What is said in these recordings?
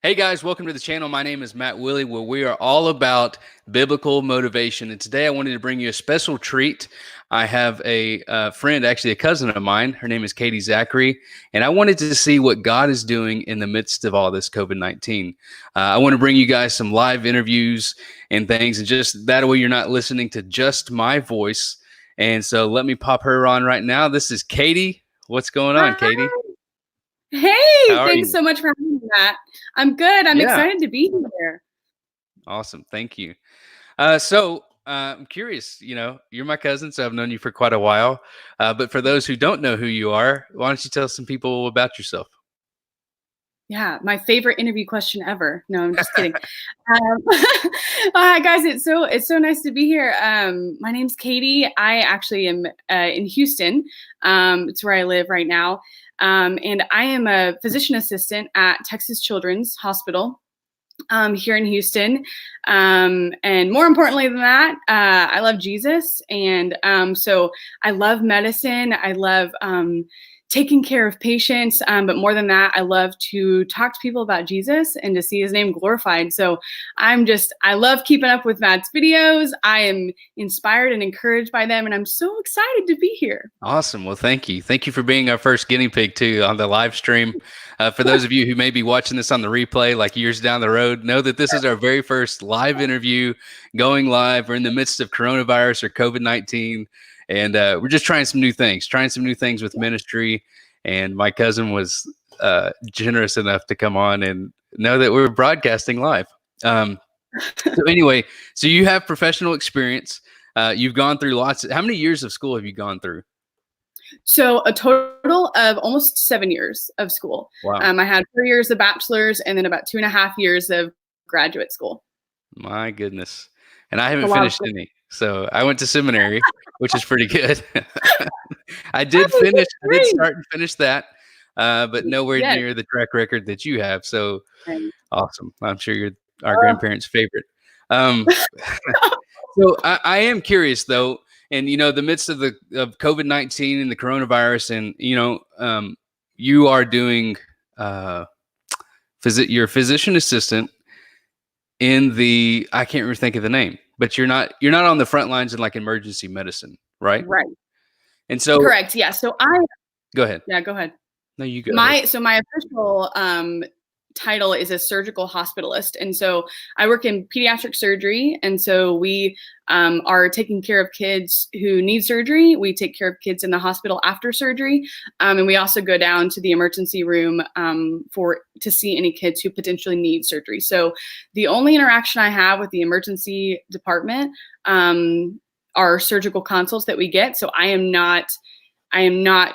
Hey guys, welcome to the channel. My name is Matt Willie, where we are all about biblical motivation. And today I wanted to bring you a special treat. I have a friend, actually a cousin of mine. Her name is Katie Zachary. And I wanted to see what God is doing in the midst of all this COVID-19. I want to bring you guys some live interviews and things. And just that way you're not listening to just my voice. And so let me pop her on right now. This is Katie. What's going on, Hi. Katie? How Hey, are thanks you? so much for having me, Matt. I'm good. I'm Yeah. excited to be here. Awesome. Thank you. I'm curious, you're my cousin, so I've known you for quite a while. But for those who don't know who you are, why don't you tell some people about yourself? Yeah, my favorite interview question ever. No, I'm just kidding. Hi guys, it's so nice to be here. My name's Katie. I actually am in Houston. It's where I live right now, and I am a physician assistant at Texas Children's Hospital. Here in Houston. And more importantly than that, I love Jesus. And so I love medicine. I love taking care of patients. But more than that, I love to talk to people about Jesus and to see his name glorified. So I love keeping up with Matt's videos. I am inspired and encouraged by them. And I'm so excited to be here. Awesome. Well, thank you. Thank you for being our first guinea pig too on the live stream. For those of you who may be watching this on the replay, like years down the road, know that this is our very first live interview going live. We're in the midst of coronavirus or COVID-19, and we're just trying some new things with ministry. And my cousin was generous enough to come on and know that we're broadcasting live. So anyway, so you have professional experience. You've gone through how many years of school have you gone through? So a total of almost 7 years of school. Wow. I had 4 years of bachelor's and then about 2.5 years of graduate school. My goodness. And I haven't finished any. So I went to seminary, which is pretty good. I did start and finish that, but nowhere Yes. near the track record that you have. So awesome. I'm sure you're our Oh. grandparents' favorite. So I am curious though, and the midst of COVID-19 and the coronavirus, and you are doing you're a physician assistant in the I can't really think of the name, but you're not on the front lines in like emergency medicine, right? Right. And so Correct. Yeah. So go ahead. Yeah, go ahead. No, you go ahead. So my official title is a surgical hospitalist. And so I work in pediatric surgery. And so we are taking care of kids who need surgery. We take care of kids in the hospital after surgery. And we also go down to the emergency room to see any kids who potentially need surgery. So the only interaction I have with the emergency department are surgical consults that we get. So I am not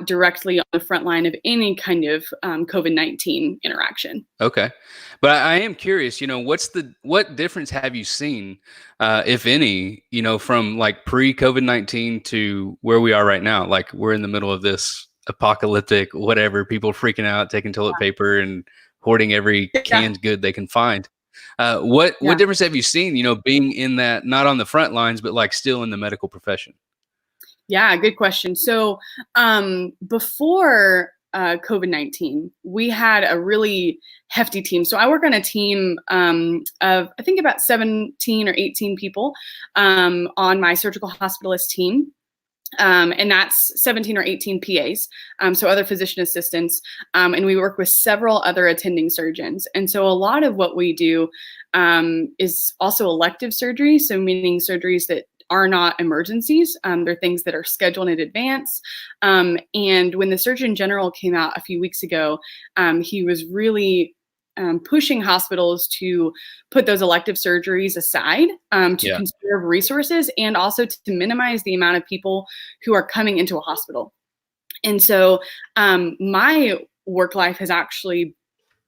directly on the front line of any kind of COVID-19 interaction. Okay. But I am curious, what difference have you seen, if any, from like pre-COVID-19 to where we are right now? Like we're in the middle of this apocalyptic, whatever, people freaking out, taking toilet paper and hoarding every canned good they can find. What difference have you seen, being in that, not on the front lines, but like still in the medical profession? Yeah, good question. So before COVID-19, we had a really hefty team. So I work on a team of, I think, about 17 or 18 people on my surgical hospitalist team. And that's 17 or 18 PAs, so other physician assistants, and we work with several other attending surgeons. And so a lot of what we do is also elective surgery, so meaning surgeries that are not emergencies. They're things that are scheduled in advance. And when the Surgeon General came out a few weeks ago, he was really pushing hospitals to put those elective surgeries aside to conserve resources and also to minimize the amount of people who are coming into a hospital. And so my work life has actually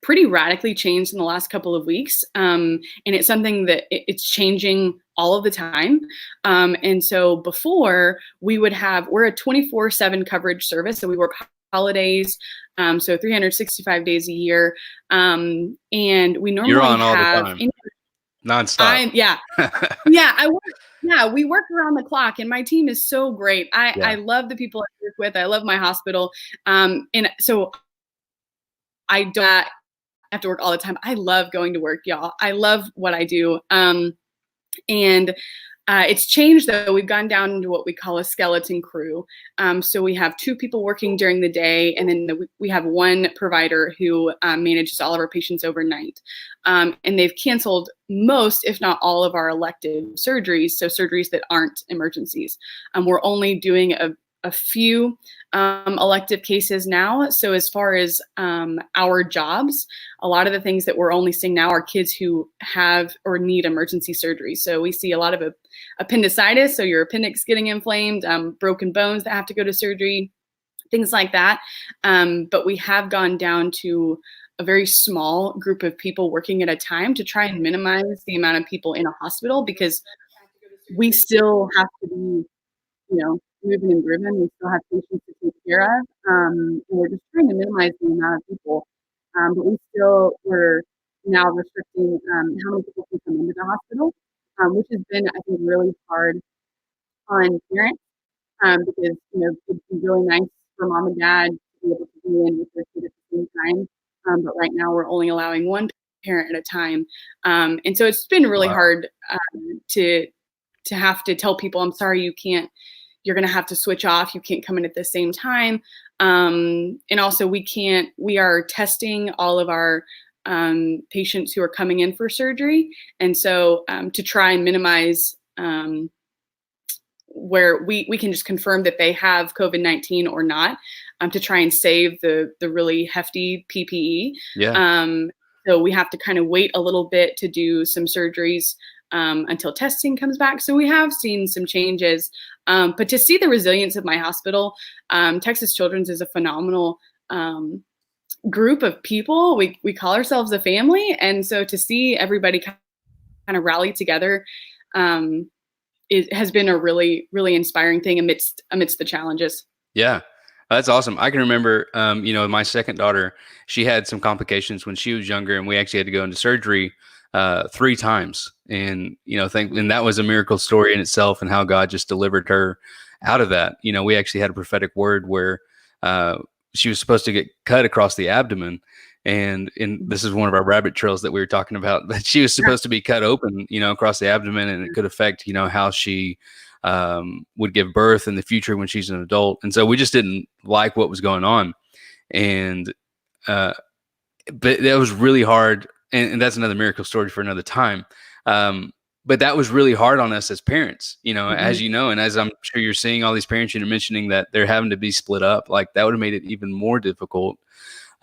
pretty radically changed in the last couple of weeks. And it's something that it's changing all of the time. And so before we're a 24/7 coverage service. So we work holidays, so 365 days a year. And we normally You're on all the time. Nonstop. We work around the clock, and my team is so great. I love the people I work with. I love my hospital. And so I don't have to work all the time. I love going to work, y'all. I love what I do. And it's changed, though. We've gone down to what we call a skeleton crew. So we have 2 people working during the day, and then we have 1 provider who manages all of our patients overnight. And they've canceled most, if not all, of our elective surgeries, so surgeries that aren't emergencies. We're only doing a few elective cases now. So as far as our jobs, a lot of the things that we're only seeing now are kids who have or need emergency surgery. So we see a lot of appendicitis, so your appendix getting inflamed, broken bones that have to go to surgery, things like that. But we have gone down to a very small group of people working at a time to try and minimize the amount of people in a hospital, because we still have to be, moving and driven. We still have patients to take care of. And we're just trying to minimize the amount of people. But we're now restricting how many people can come into the hospital, which has been, I think, really hard on parents, because, it'd be really nice for mom and dad to be able to be in with their kid at the same time. But right now we're only allowing 1 parent at a time. And so it's been really hard to have to tell people, I'm sorry, you're going to have to switch off. You can't come in at the same time. And also we are testing all of our patients who are coming in for surgery. And so to try and minimize where we can just confirm that they have COVID-19 or not, to try and save the really hefty PPE. Yeah. So we have to kind of wait a little bit to do some surgeries until testing comes back. So we have seen some changes, but to see the resilience of my hospital, Texas Children's is a phenomenal group of people. We call ourselves a family, and so to see everybody kind of rally together, it has been a really, really inspiring thing amidst the challenges. Yeah. That's awesome. I can remember, my second daughter, she had some complications when she was younger, and we actually had to go into surgery 3 times. And, and that was a miracle story in itself, and how God just delivered her out of that. We actually had a prophetic word where she was supposed to get cut across the abdomen. And this is one of our rabbit trails that we were talking about, that she was supposed to be cut open, across the abdomen, and it could affect, how she would give birth in the future when she's an adult. And so we just didn't like what was going on. And, but that was really hard. And that's another miracle story for another time. But that was really hard on us as parents, as and as I'm sure you're seeing all these parents, you're mentioning that they're having to be split up. Like, that would have made it even more difficult,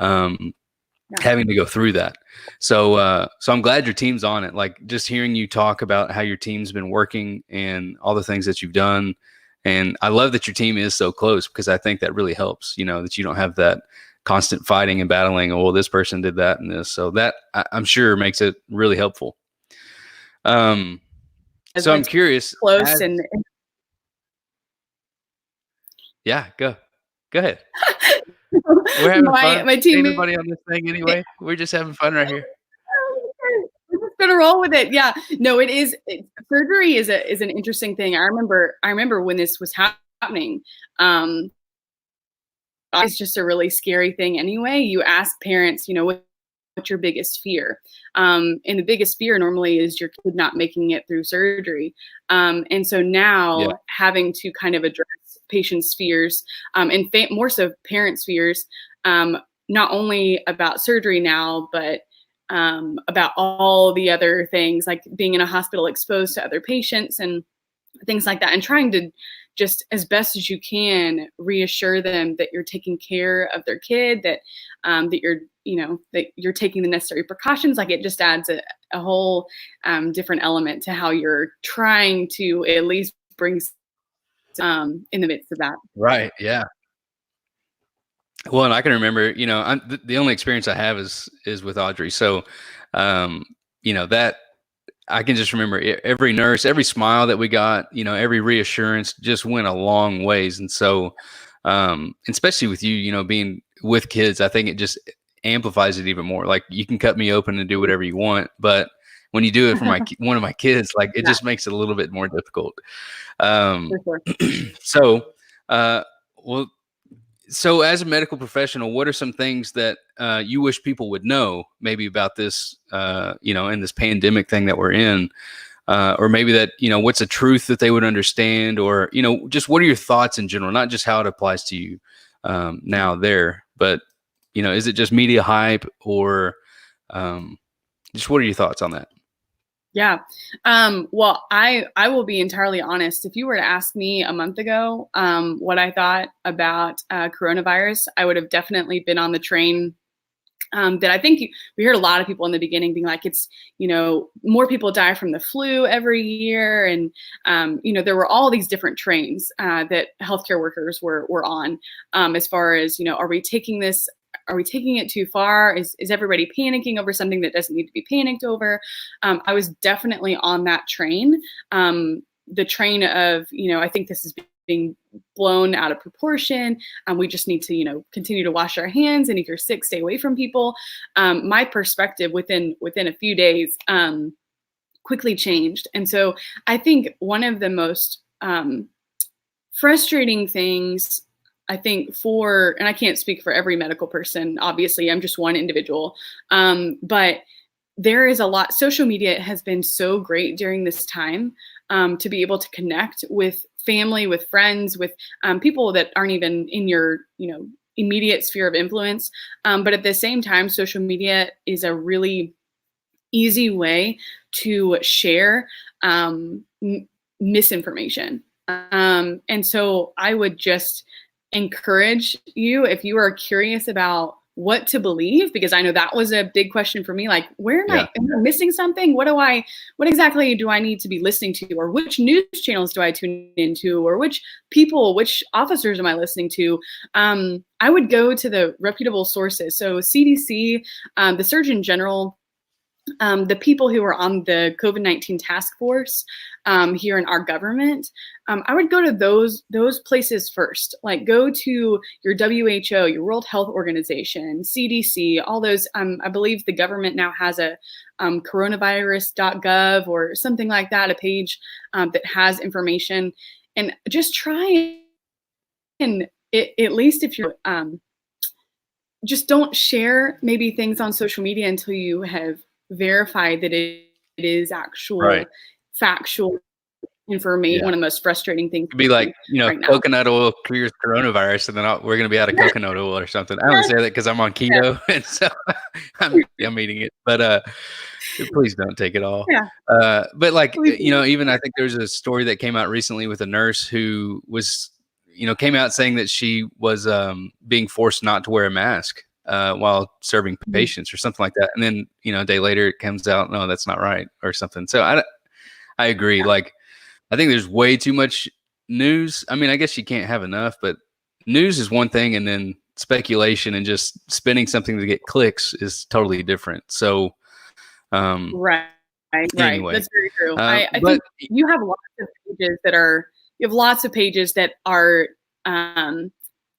having to go through that. So I'm glad your team's on it. Like, just hearing you talk about how your team's been working and all the things that you've done. And I love that your team is so close, because I think that really helps, that you don't have that constant fighting and battling. Oh, well, this person did that and this. So that, I'm sure, makes it really helpful. So I'm curious. Close and yeah, go ahead. We're having fun. My team, everybody on this thing anyway. We're just having fun right here. We're just gonna roll with it. Yeah, no, it is. Surgery is an interesting thing. I remember when this was happening. It's just a really scary thing anyway. You ask parents, what's your biggest fear? And the biggest fear normally is your kid not making it through surgery. And so now having to kind of address patients' fears, and more so parents' fears, not only about surgery now, but about all the other things, like being in a hospital exposed to other patients and things like that, and trying to just, as best as you can, reassure them that you're taking care of their kid, that that you're taking the necessary precautions. Like, it just adds a whole different element to how you're trying to at least bring in the midst of that. Right. Yeah. Well, and I can remember, the only experience I have is with Audrey. So, that I can just remember every nurse, every smile that we got, every reassurance just went a long ways. And so, especially with you, being with kids, I think it just amplifies it even more. Like, you can cut me open and do whatever you want, but when you do it for one of my kids, like, it just makes it a little bit more difficult. For sure. So, well, So as a medical professional, what are some things that you wish people would know maybe about this, in this pandemic thing that we're in? Or maybe that, what's a truth that they would understand, or, just what are your thoughts in general, not just how it applies to you now there, but, is it just media hype, or just what are your thoughts on that? Yeah. Well, I will be entirely honest. If you were to ask me a month ago what I thought about coronavirus, I would have definitely been on the train that I think we heard a lot of people in the beginning being like, it's, more people die from the flu every year. And, there were all these different trains that healthcare workers were on as far as, are we taking it too far? Is everybody panicking over something that doesn't need to be panicked over? I was definitely on that train. The train of, I think this is being blown out of proportion. We just need to, continue to wash our hands. And if you're sick, stay away from people. My perspective within a few days quickly changed. And so I think one of the most frustrating things, I think and I can't speak for every medical person, obviously, I'm just one individual, but there is a lot. Social media has been so great during this time to be able to connect with family, with friends, with people that aren't even in your, immediate sphere of influence. But at the same time, social media is a really easy way to share misinformation. And so I would just encourage you, if you are curious about what to believe, because I know that was a big question for me, like, where am I missing something? What exactly do I need to be listening to, or which news channels do I tune into, or which officers am I listening to? I would go to the reputable sources. So CDC, the Surgeon General, the people who are on the COVID-19 task force here in our government, I would go to those places first. Like, go to your WHO, your World Health Organization, CDC, all those. I believe the government now has a coronavirus.gov or something like that, a page that has information. And just try and at least if you're just don't share maybe things on social media until you have verified that it is actual factual information. One of the most frustrating things could be like, right coconut oil cures coronavirus, and then we're going to be out of coconut oil or something. I only say that because I'm on keto, and so I'm eating it. But please don't take it all. But like, even I think there's a story that came out recently with a nurse who was, came out saying that she was being forced not to wear a mask while serving patients or something like that. And then, a day later it comes out, no, that's not right or something. So I agree. Like, I think there's way too much news. I mean, I guess you can't have enough, but news is one thing. And then speculation and just spinning something to get clicks is totally different. So, right. Anyway, that's very true. I think you have lots of pages that are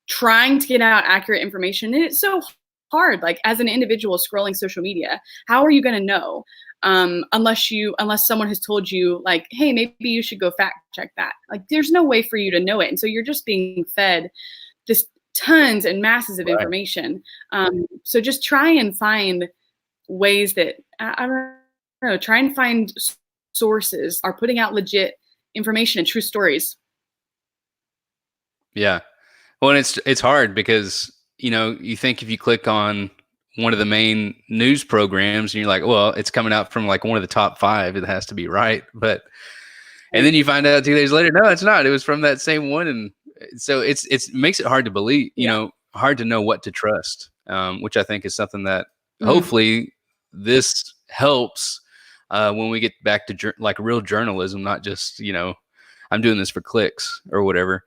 trying to get out accurate information. And it's so hard, like, as an individual scrolling social media, how are you going to know? Unless someone has told you, like, hey, maybe you should go fact check that. Like, there's no way for you to know it. And so you're just being fed this tons and masses of information. So just try and find ways that, I don't know, try and find sources are putting out legit information and true stories. Yeah. Well, and it's hard because, you think if you click on one of the main news programs and you're like, well, it's coming out from like one of the top 5, it has to be right. And then you find out 2 days later, no, it's not. It was from that same one. And so it makes it hard to believe, hard to know what to trust, which I think is something that hopefully this helps when we get back to like real journalism, not just, I'm doing this for clicks or whatever.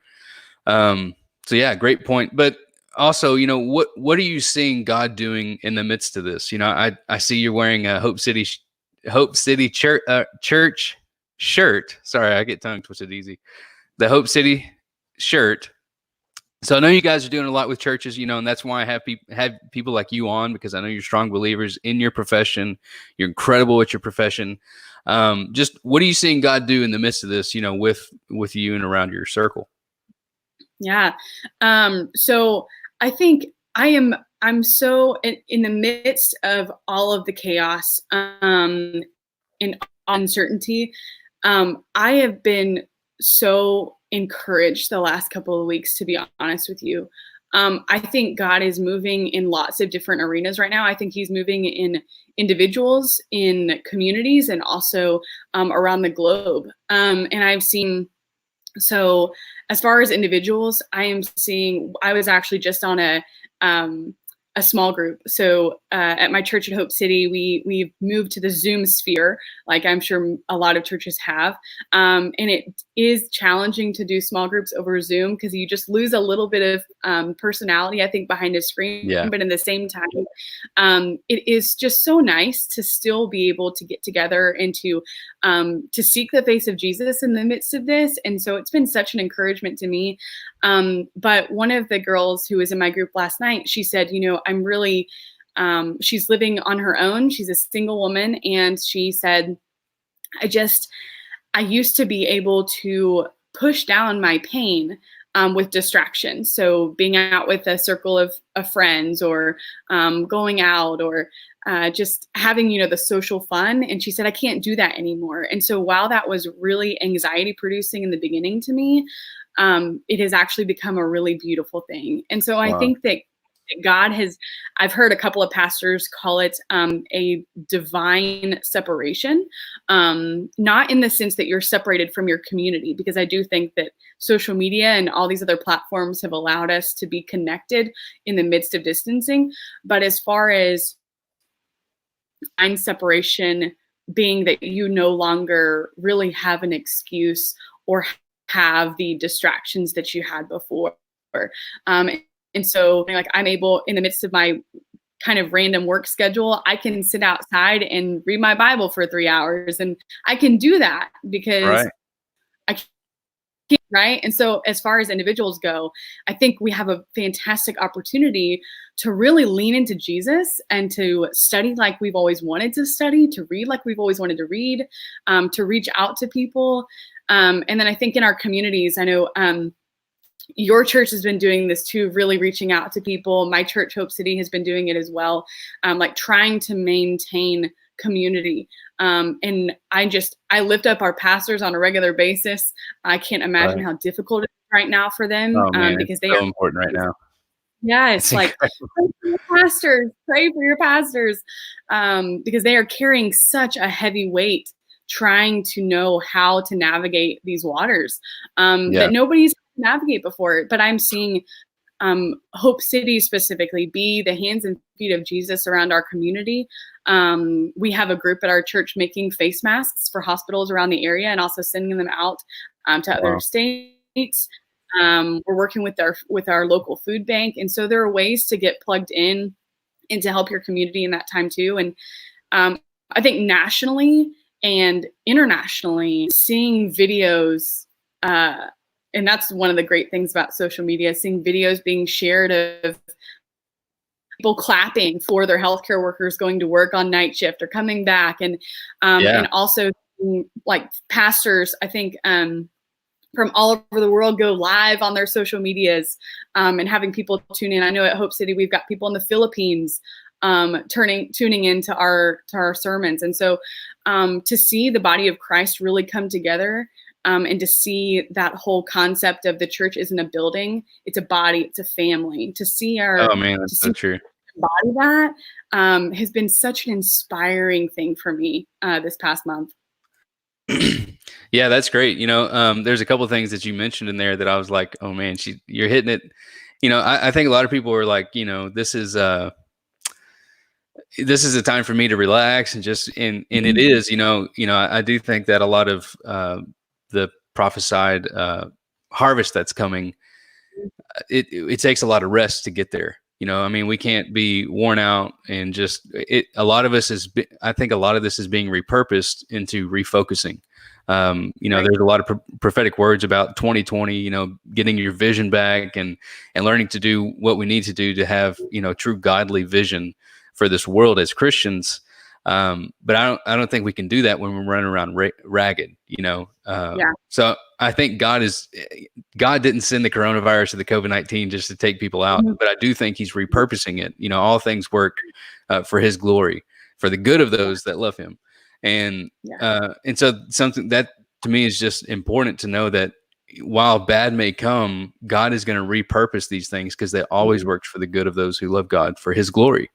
So yeah, great point. But also, what are you seeing God doing in the midst of this? I see you're wearing a Hope City Church shirt. Sorry, I get tongue twisted easy. The Hope City shirt. So I know you guys are doing a lot with churches, and that's why I have people like you on, because I know you're strong believers in your profession. You're incredible at your profession. Just what are you seeing God do in the midst of this, with you and around your circle? Yeah. So I think I'm so in the midst of all of the chaos, and uncertainty. I have been so encouraged the last couple of weeks, to be honest with you. I think God is moving in lots of different arenas right now. I think He's moving in individuals, in communities, and also around the globe. And I've seen, so as far as individuals, I was actually just on a small group. So at my church at Hope City, we've moved to the Zoom sphere, like I'm sure a lot of churches have. And it is challenging to do small groups over Zoom because you just lose a little bit of personality, I think, behind a screen. Yeah. But in the same time, it is just so nice to still be able to get together and to seek the face of Jesus in the midst of this. And so it's been such an encouragement to me. But one of the girls who was in my group last night, she said, I'm really, she's living on her own. She's a single woman. And she said, I used to be able to push down my pain with distraction. So being out with a circle of friends, or going out, or just having, the social fun. And she said, I can't do that anymore. And so while that was really anxiety producing in the beginning to me, it has actually become a really beautiful thing. And so I think that God has, I've heard a couple of pastors call it a divine separation, not in the sense that you're separated from your community, because I do think that social media and all these other platforms have allowed us to be connected in the midst of distancing. But as far as divine separation being that you no longer really have an excuse or have the distractions that you had before. And so like I'm able, in the midst of my kind of random work schedule, I can sit outside and read my Bible for 3 hours. And I can do that because I can't, right? And so as far as individuals go, I think we have a fantastic opportunity to really lean into Jesus and to study like we've always wanted to study, to read like we've always wanted to read, to reach out to people. And then I think in our communities, I know your church has been doing this too, really reaching out to people. My church, Hope City, has been doing it as well, like trying to maintain community. And I lift up our pastors on a regular basis. I can't imagine how difficult it is right now for them, because they are important right now. Yeah, it's like, pray for your pastors, because they are carrying such a heavy weight, trying to know how to navigate these waters that nobody's navigate before. But I'm seeing Hope City specifically be the hands and feet of Jesus around our community. We have a group at our church making face masks for hospitals around the area and also sending them out to other states. We're working with our local food bank. And so there are ways to get plugged in and to help your community in that time too. And I think nationally and internationally, seeing videos, and that's one of the great things about social media, seeing videos being shared of people clapping for their healthcare workers going to work on night shift or coming back. And also like pastors, I think, from all over the world go live on their social medias, and having people tune in. I know at Hope City, we've got people in the Philippines tuning into our sermons. And so to see the body of Christ really come together, and to see that whole concept of the church isn't a building, it's a body, it's a family. To see that's so true. Embody that has been such an inspiring thing for me this past month. Yeah, that's great. There's a couple of things that you mentioned in there that I was like, oh man, you're hitting it. I think a lot of people are like, this is a time for me to relax and and it is, I do think that a lot of the prophesied harvest that's coming, it takes a lot of rest to get there. We can't be worn out and a lot of us I think a lot of this is being repurposed into refocusing. There's a lot of prophetic words about 2020, getting your vision back and learning to do what we need to do to have, true godly vision for this world as Christians. But I don't think we can do that when we're running around ragged, So I think God didn't send the coronavirus or the COVID-19 just to take people out, but I do think he's repurposing it. All things work for his glory, for the good of those that love him. And so something that to me is just important to know, that while bad may come, God is going to repurpose these things, because they always works for the good of those who love God, for his glory.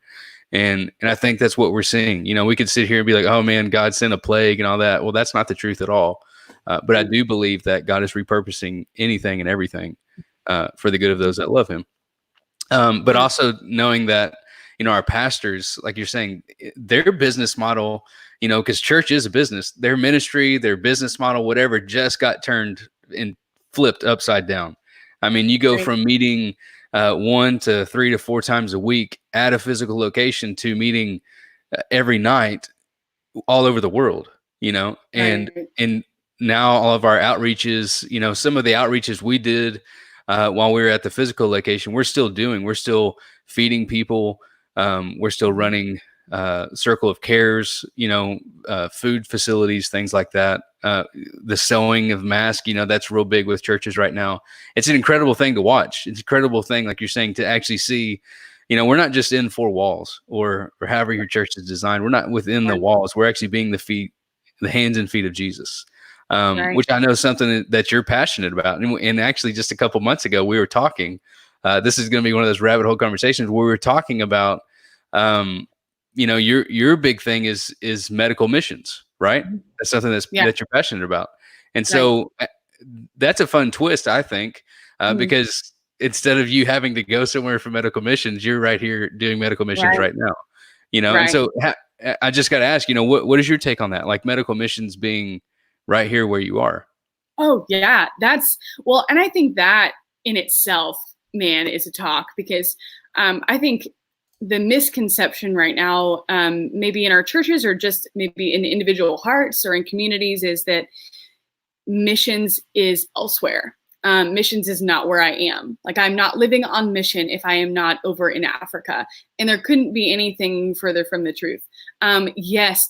And I think that's what we're seeing. We could sit here and be like, oh man, God sent a plague and all that. Well, that's not the truth at all. But I do believe that God is repurposing anything and everything for the good of those that love him. But also knowing that, our pastors, like you're saying, their business model, because church is a business, their ministry, their business model, whatever, just got turned and flipped upside down. I mean, you go from meeting 1 to 3 to 4 times a week at a physical location to meeting every night all over the world, and now all of our outreaches, some of the outreaches we did while we were at the physical location, we're still feeding people. We're still running circle of cares, food facilities, things like that. The sewing of masks, that's real big with churches right now. It's an incredible thing to watch. It's an incredible thing, like you're saying, to actually see, we're not just in 4 walls or however your church is designed. We're not within the walls. We're actually being the hands and feet of Jesus. Which I know is something that you're passionate about. And actually just a couple months ago, we were talking, this is going to be one of those rabbit hole conversations where we were talking about, your big thing is medical missions, right? That's something that you're passionate about. And so that's a fun twist, I think, because instead of you having to go somewhere for medical missions, you're right here doing medical missions right now, and so I just got to ask, what is your take on that? Like medical missions being right here where you are. Oh yeah, and I think that in itself, man, is a talk, because I think the misconception right now, maybe in our churches or just maybe in individual hearts or in communities, is that missions is elsewhere. Missions is not where I am. Like, I'm not living on mission if I am not over in Africa, and there couldn't be anything further from the truth. Yes,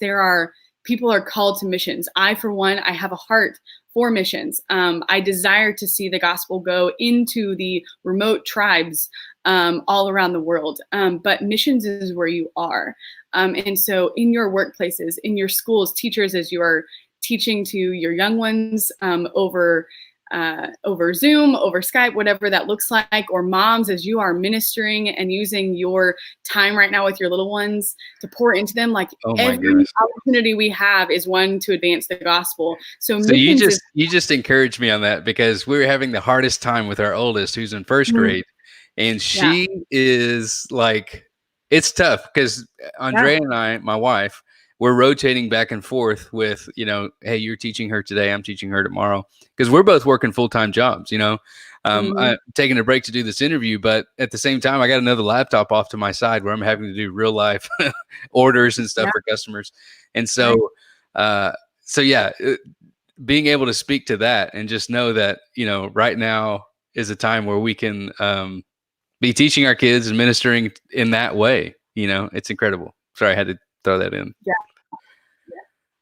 people are called to missions. I, for one, I have a heart for missions. I desire to see the gospel go into the remote tribes all around the world. But missions is where you are. And so in your workplaces, in your schools, teachers, as you are teaching to your young ones over Zoom, over Skype, whatever that looks like, or moms, as you are ministering and using your time right now with your little ones to pour into them, like every opportunity we have is one to advance the gospel. So you just encouraged me on that, because we were having the hardest time with our oldest, who's in first grade, and she is like, it's tough because Andrea and I, my wife, we're rotating back and forth with, hey, you're teaching her today, I'm teaching her tomorrow, because we're both working full-time jobs, I'm taking a break to do this interview, but at the same time, I got another laptop off to my side where I'm having to do real life orders and stuff for customers. And so, being able to speak to that and just know that, right now is a time where we can be teaching our kids and ministering in that way. It's incredible. Sorry, I had to throw that in.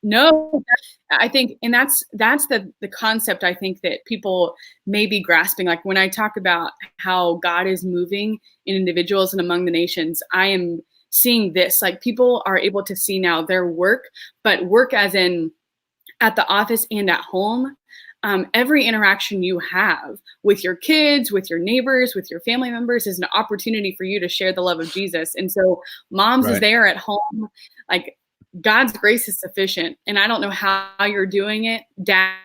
No, I think, and that's the concept I think that people may be grasping. Like when I talk about how God is moving in individuals and among the nations, I am seeing this, like people are able to see now their work, but work as in at the office and at home. Every interaction you have with your kids, with your neighbors, with your family members is an opportunity for you to share the love of Jesus. And so moms, as they are at home, like God's grace is sufficient. And I don't know how you're doing it. Dad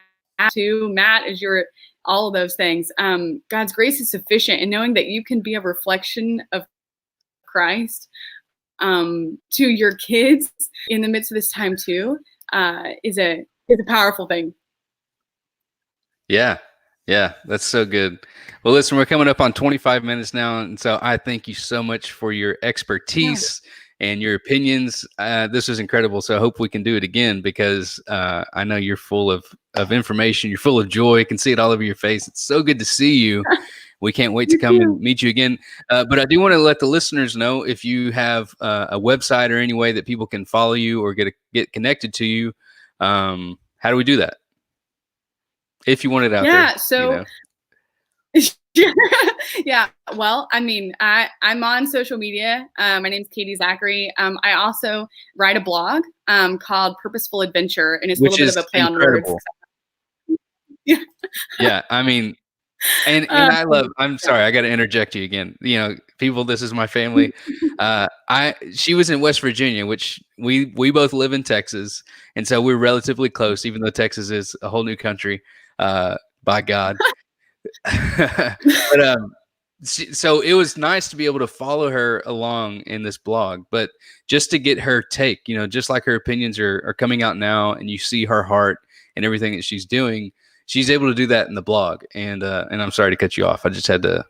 too, Matt, as you're all of those things. God's grace is sufficient, and knowing that you can be a reflection of Christ to your kids in the midst of this time too, is a powerful thing. Yeah. That's so good. Well, listen, we're coming up on 25 minutes now. And so I thank you so much for your expertise and your opinions. This was incredible. So I hope we can do it again, because I know you're full of information. You're full of joy. I can see it all over your face. It's so good to see you. We can't wait to come and meet you again. But I do want to let the listeners know, if you have a website or any way that people can follow you or get connected to you, how do we do that? if you want it out Yeah. there, So yeah, well, I mean, I'm on social media. My name's Katie Zachary. I also write a blog called Purposeful Adventure, and it's a which little bit is of a play on words. incredible. Yeah. Yeah, I mean, and I'm sorry, I got to interject you again. People, this is my family. She was in West Virginia, which we both live in Texas, and so we're relatively close, even though Texas is a whole new country, by God. But so it was nice to be able to follow her along in this blog, but just to get her take, just like her opinions are coming out now, and you see her heart and everything that she's doing. She's able to do that in the blog, and I'm sorry to cut you off. I just had to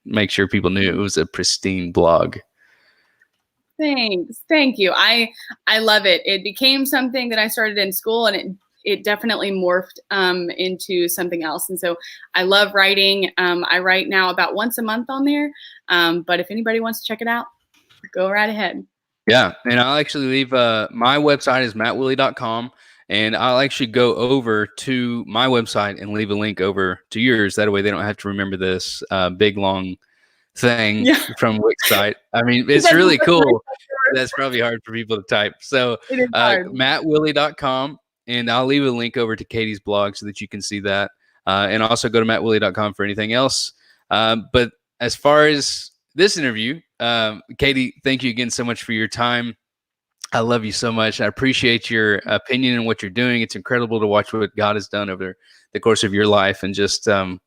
make sure people knew it was a pristine blog. Thanks. Thank you. I love it. It became something that I started in school, and it definitely morphed into something else. And so I love writing. I write now about once a month on there. But if anybody wants to check it out, go right ahead. Yeah. And I'll actually leave my website is mattwillie.com. And I'll actually go over to my website and leave a link over to yours. That way they don't have to remember this big, long thing from Wix site. I mean, it's really cool. That's probably hard for people to type. So mattwillie.com. And I'll leave a link over to Katie's blog so that you can see that. And also go to mattwillie.com for anything else. But as far as this interview, Katie, thank you again so much for your time. I love you so much. I appreciate your opinion and what you're doing. It's incredible to watch what God has done over the course of your life, and just and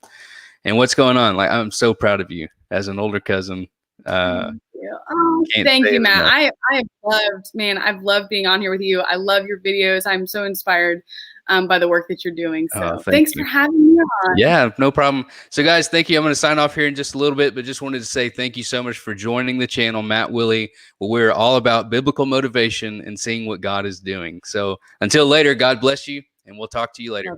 what's going on. Like, I'm so proud of you as an older cousin. Thank you, Matt. I've loved being on here with you. I love your videos. I'm so inspired by the work that you're doing. So thanks for having me on. Yeah, no problem. So guys, thank you. I'm going to sign off here in just a little bit, but just wanted to say thank you so much for joining the channel, Matt Willie. Well, we're all about biblical motivation and seeing what God is doing. So until later, God bless you, and we'll talk to you later.